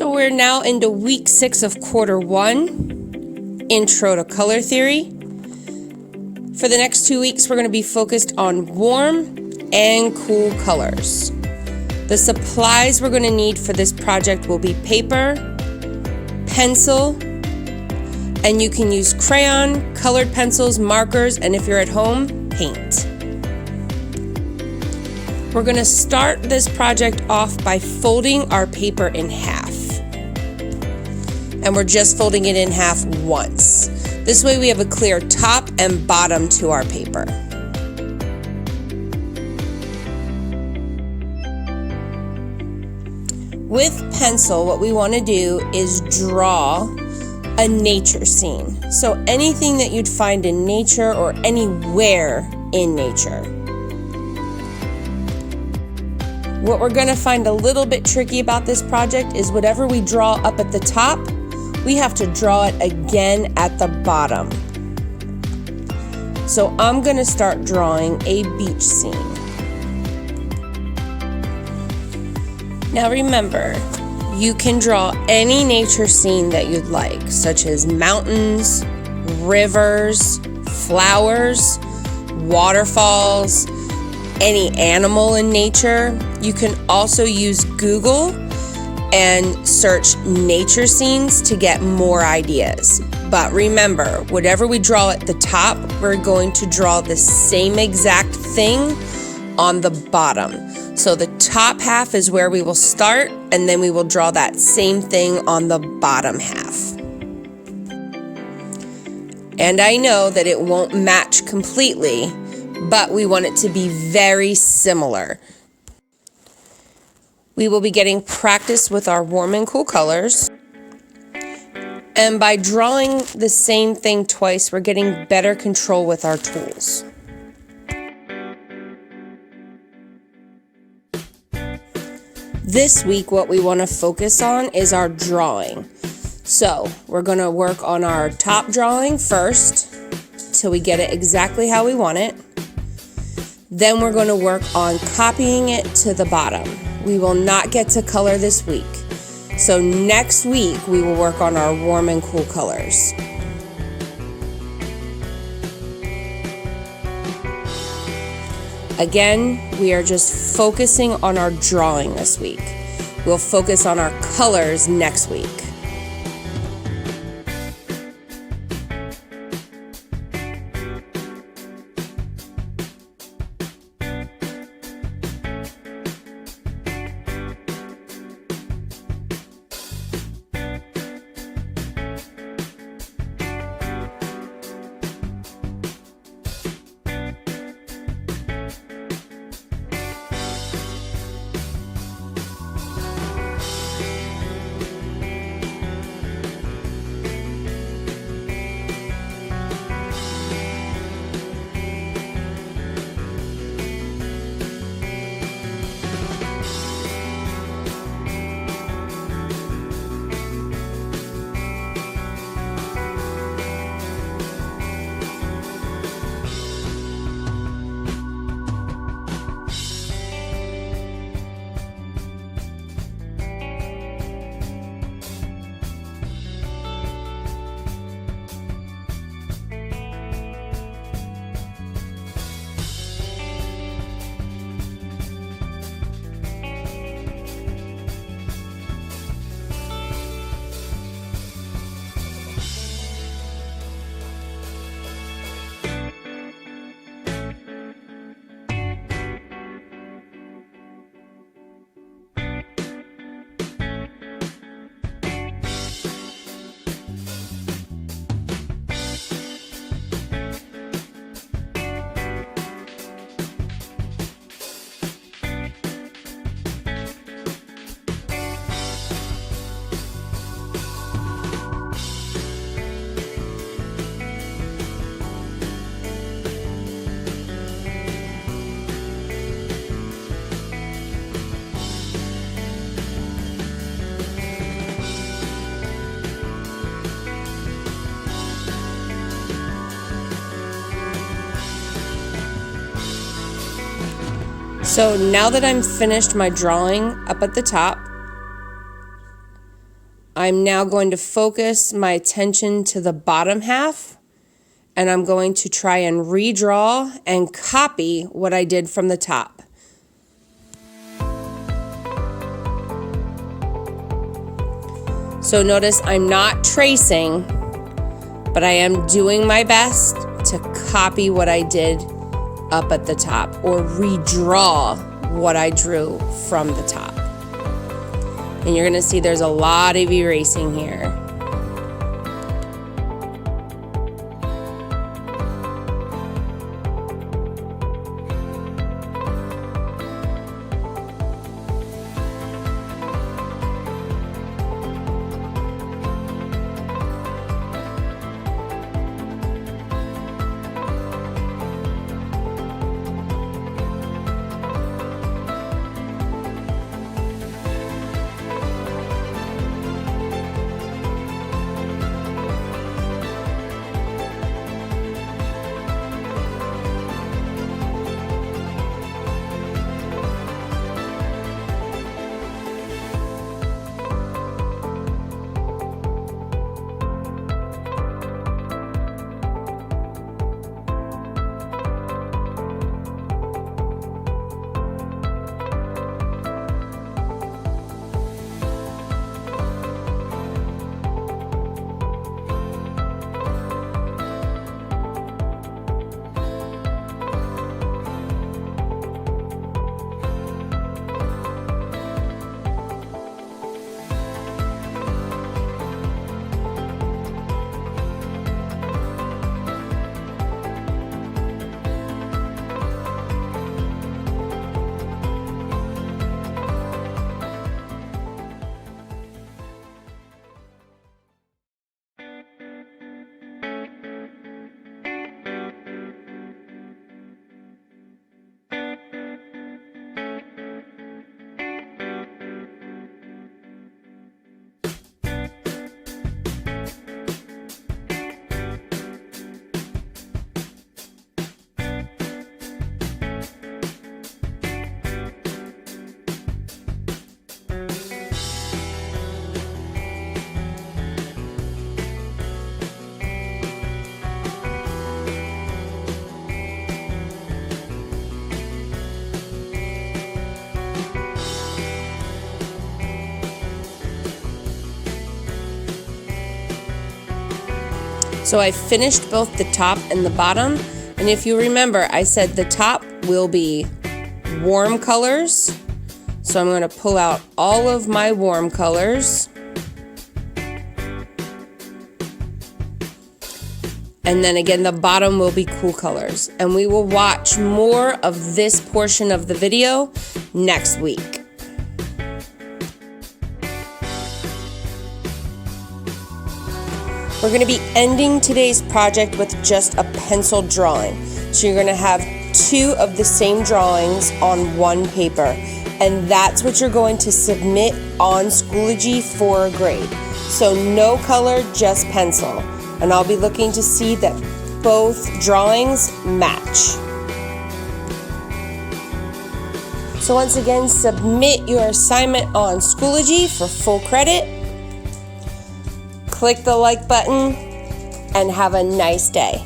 So we're now into week 6 of quarter 1, Intro to Color Theory. For the next 2 weeks, we're going to be focused on warm and cool colors. The supplies we're going to need for this project will be paper, pencil, and you can use crayon, colored pencils, markers, and if you're at home, paint. We're going to start this project off by folding our paper in half. And we're just folding it in half once. This way we have a clear top and bottom to our paper. With pencil, what we want to do is draw a nature scene. So anything that you'd find in nature or anywhere in nature. What we're going to find a little bit tricky about this project is whatever we draw up at the top, we have to draw it again at the bottom. So I'm going to start drawing a beach scene. Now remember, you can draw any nature scene that you'd like, such as mountains, rivers, flowers, waterfalls, any animal in nature. You can also use Google and search nature scenes to get more ideas. But remember, whatever we draw at the top, we're going to draw the same exact thing on the bottom. So the top half is where we will start, and then we will draw that same thing on the bottom half. And I know that it won't match completely, but we want it to be very similar. We will be getting practice with our warm and cool colors. And by drawing the same thing twice, we're getting better control with our tools. This week, what we want to focus on is our drawing. So we're going to work on our top drawing first till we get it exactly how we want it. Then we're going to work on copying it to the bottom. We will not get to color this week. So next week, we will work on our warm and cool colors. Again, we are just focusing on our drawing this week. We'll focus on our colors next week. So now that I'm finished my drawing up at the top, I'm now going to focus my attention to the bottom half, and I'm going to try and redraw and copy what I did from the top. So notice I'm not tracing, but I am doing my best to copy what I did up at the top, or redraw what I drew from the top. And you're gonna see there's a lot of erasing here. So I finished both the top and the bottom. And if you remember, I said the top will be warm colors. So I'm going to pull out all of my warm colors. And then again, the bottom will be cool colors. And we will watch more of this portion of the video next week. We're going to be ending today's project with just a pencil drawing. So you're going to have 2 of the same drawings on one paper. And that's what you're going to submit on Schoology for a grade. So no color, just pencil. And I'll be looking to see that both drawings match. So once again, submit your assignment on Schoology for full credit. Click the like button and have a nice day.